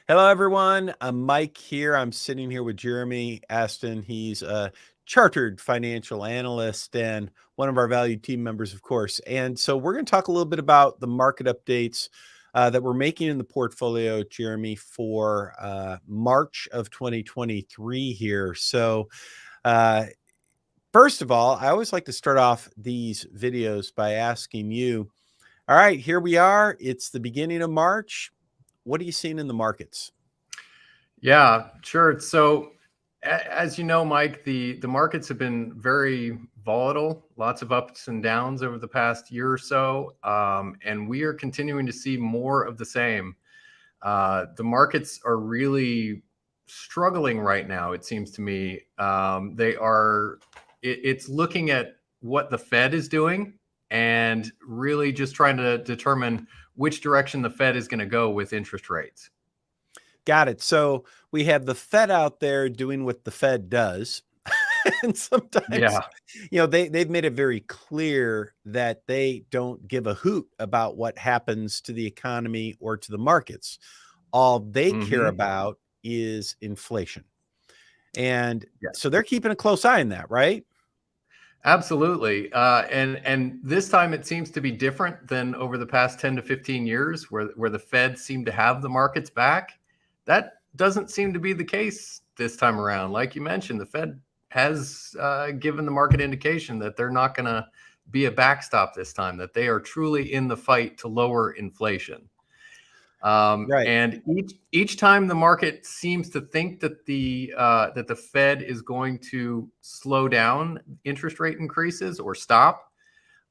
Hello, everyone. I'm Mike here. I'm sitting here with Jeremy Aston. He's a chartered financial analyst and one of our valued team members, of course. And so we're going to talk a little bit about the market updates that we're making in the portfolio, Jeremy, for March of 2023 here. So, uh, first of all, I always like to start off these videos by asking you, all right, here we are. It's the beginning of March. What are you seeing in the markets? Yeah, sure. So, as you know, Mike, the markets have been very volatile, lots of ups and downs over the past year or so, and we are continuing to see more of the same. The markets are really struggling right now. It seems to me they are. It's looking at what the Fed is doing and really just trying to determine which direction the Fed is going to go with interest rates. Got it. So we have the Fed out there doing what the Fed does. And sometimes, Yeah. they've made it very clear that they don't give a hoot about what happens to the economy or to the markets. All they care Hmm. about is inflation. And Yeah. so they're keeping a close eye on that, right? Absolutely. And this time it seems to be different than over the past 10 to 15 years where the Fed seemed to have the markets back. That doesn't seem to be the case this time around. Like you mentioned, the Fed has given the market indication that they're not going to be a backstop this time, that they are truly in the fight to lower inflation. Right. And each time the market seems to think that the Fed is going to slow down interest rate increases or stop,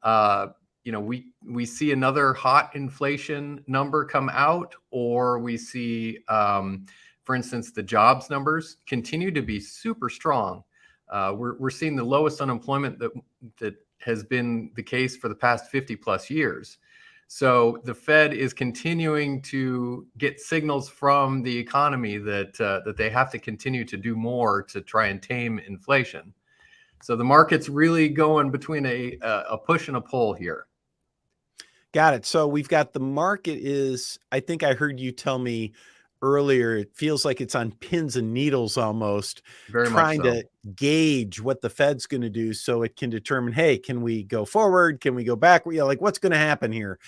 uh, we see another hot inflation number come out, or we see, for instance, the jobs numbers continue to be super strong. We're seeing the lowest unemployment that has been the case for the past 50 plus years. So the Fed is continuing to get signals from the economy that they have to continue to do more to try and tame inflation. So the market's really going between a push and a pull here. Got it. So we've got the market I think I heard you tell me earlier, it feels like it's on pins and needles almost, Very much trying so. to gauge what the Fed's going to do so it can determine, hey, can we go forward? Can we go back? Like what's going to happen here?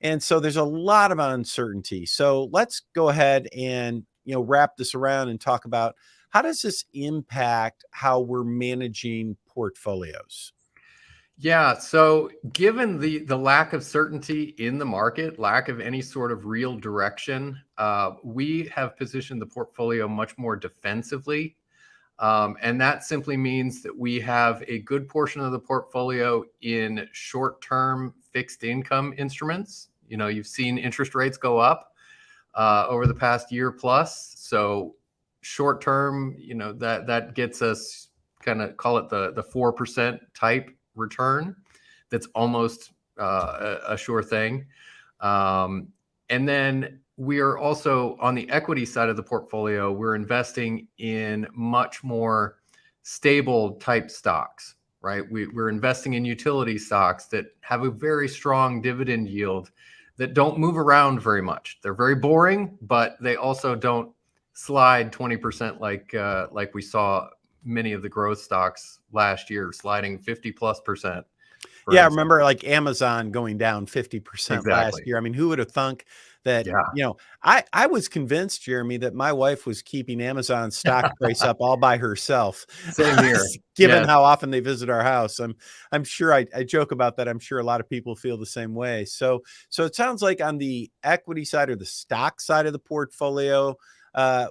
And so there's a lot of uncertainty. So let's go ahead and, wrap this around and talk about how does this impact how we're managing portfolios? Yeah. So given the lack of certainty in the market, lack of any sort of real direction, we have positioned the portfolio much more defensively. And that simply means that we have a good portion of the portfolio in short-term fixed income instruments. You've seen interest rates go up over the past year plus. So short term, that gets us, kind of call it the 4% type return. That's almost a sure thing. And then we are also on the equity side of the portfolio, we're investing in much more stable type stocks, right? We're investing in utility stocks that have a very strong dividend yield, that don't move around very much. They're very boring, but they also don't slide 20% like we saw many of the growth stocks last year, sliding 50+%, for Yeah, I instance. remember like Amazon going down 50% last Exactly. year. I mean, who would have thunk that, Yeah. I was convinced, Jeremy, that my wife was keeping Amazon's stock price up all by herself, Same here. given Yes. how often they visit our house. I'm sure I joke about that. I'm sure a lot of people feel the same way. So it sounds like on the equity side or the stock side of the portfolio,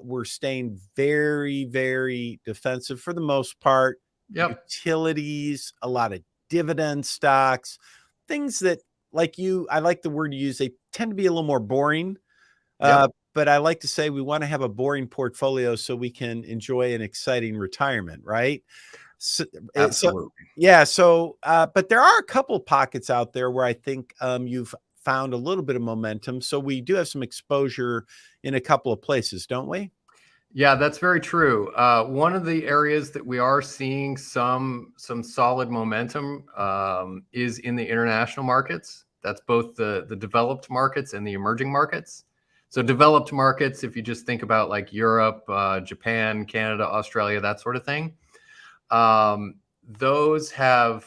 we're staying very, very defensive for the most part. Yep. Utilities, a lot of dividend stocks, things that, I like the word you use, they tend to be a little more boring. Yep. But I like to say we want to have a boring portfolio so we can enjoy an exciting retirement, right? So, so Absolutely. yeah. But there are a couple pockets out there where I think you've found a little bit of momentum. So we do have some exposure in a couple of places, don't we? Yeah, that's very true. One of the areas that we are seeing some solid momentum is in the international markets. That's both the developed markets and the emerging markets. So developed markets, if you just think about like Europe, Japan, Canada, Australia, that sort of thing, those have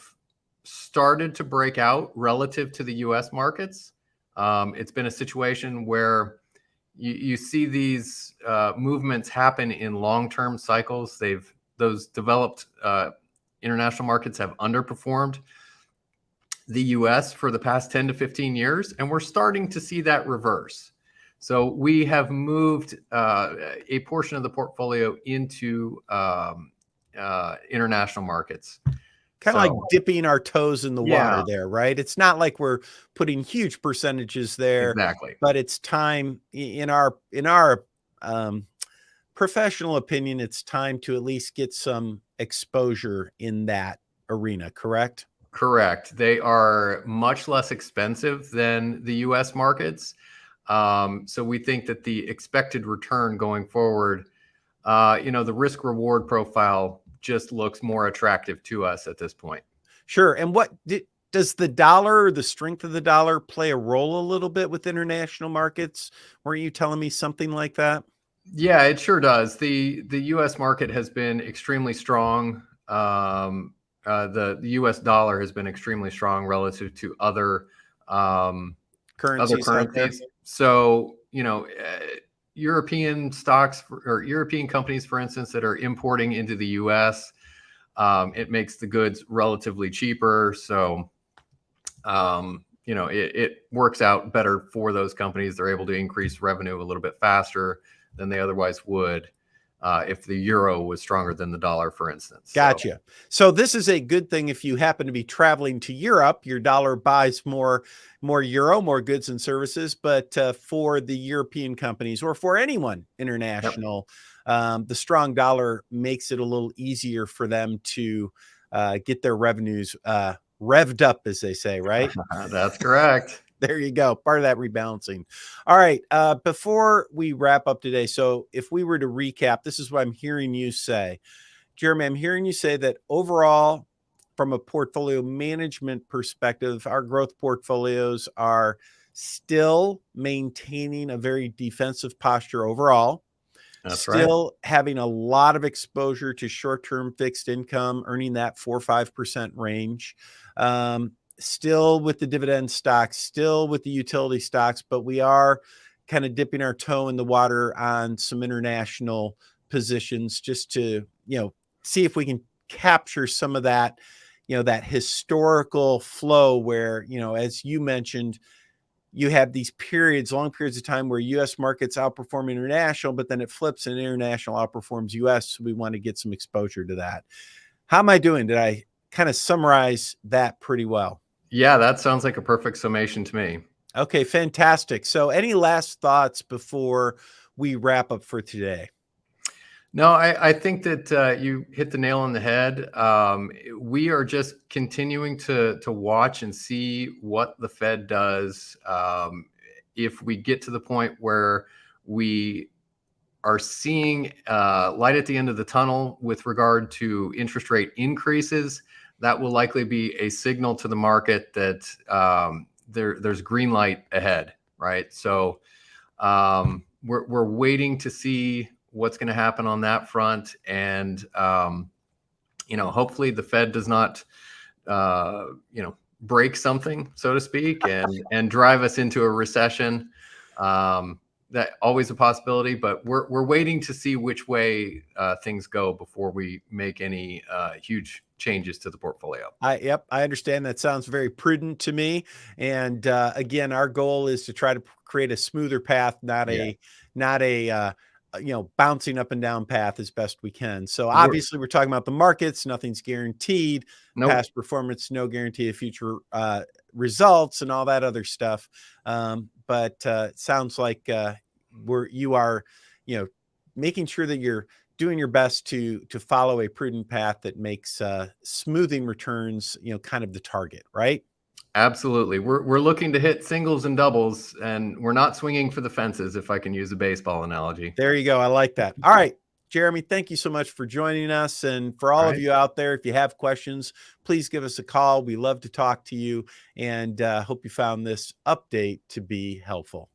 started to break out relative to the US markets. It's been a situation where you see these movements happen in long-term cycles. Those developed international markets have underperformed the US for the past 10 to 15 years, and we're starting to see that reverse. So we have moved a portion of the portfolio into international markets. Kind of like dipping our toes in the water there, right? It's not like we're putting huge percentages there, exactly, but it's time in our professional opinion, it's time to at least get some exposure in that arena, correct? Correct. They are much less expensive than the US markets. So we think that the expected return going forward, the risk reward profile just looks more attractive to us at this point. Sure. And does the dollar or the strength of the dollar play a role a little bit with international markets? Weren't you telling me something like that? Yeah, it sure does. The US market has been extremely strong. The US dollar has been extremely strong relative to other currencies. So, European stocks or European companies, for instance, that are importing into the US, it makes the goods relatively cheaper. So, it works out better for those companies. They're able to increase revenue a little bit faster than they otherwise would if the euro was stronger than the dollar, for instance. Gotcha. So this is a good thing if you happen to be traveling to Europe, your dollar buys more euro, more goods and services. But for the European companies or for anyone international, the strong dollar makes it a little easier for them to get their revenues revved up, as they say, right? That's correct. There you go. Part of that rebalancing. All right. Before we wrap up today, so if we were to recap, this is what I'm hearing you say. Jeremy, I'm hearing you say that overall, from a portfolio management perspective, our growth portfolios are still maintaining a very defensive posture overall. That's still having a lot of exposure to short-term fixed income, earning that 4 or 5% range. Still with the dividend stocks, still with the utility stocks, but we are kind of dipping our toe in the water on some international positions just to, see if we can capture some of that, that historical flow where, as you mentioned, you have these periods, long periods of time where U.S. markets outperform international, but then it flips and international outperforms U.S. So we want to get some exposure to that. How am I doing? Did I kind of summarize that pretty well? Yeah, that sounds like a perfect summation to me. Okay, fantastic. So any last thoughts before we wrap up for today? No, I think that you hit the nail on the head. We are just continuing to watch and see what the Fed does. If we get to the point where we are seeing light at the end of the tunnel with regard to interest rate increases, that will likely be a signal to the market that there's green light ahead, right? So we're waiting to see what's going to happen on that front, and hopefully the Fed does not break something, so to speak, and drive us into a recession. That always a possibility, but we're waiting to see which way things go before we make any huge changes to the portfolio. I understand. That sounds very prudent to me. And again, our goal is to try to create a smoother path, not a bouncing up and down path as best we can. So obviously we're talking about the markets. Nothing's guaranteed. Nope. Past performance, no guarantee of future results and all that other stuff. But it sounds like you are making sure that you're doing your best to follow a prudent path that makes smoothing returns, kind of the target, right? Absolutely. We're looking to hit singles and doubles, and we're not swinging for the fences, if I can use a baseball analogy. There you go. I like that. All right, Jeremy, thank you so much for joining us. And for all of you out there, if you have questions, please give us a call. We love to talk to you, and hope you found this update to be helpful.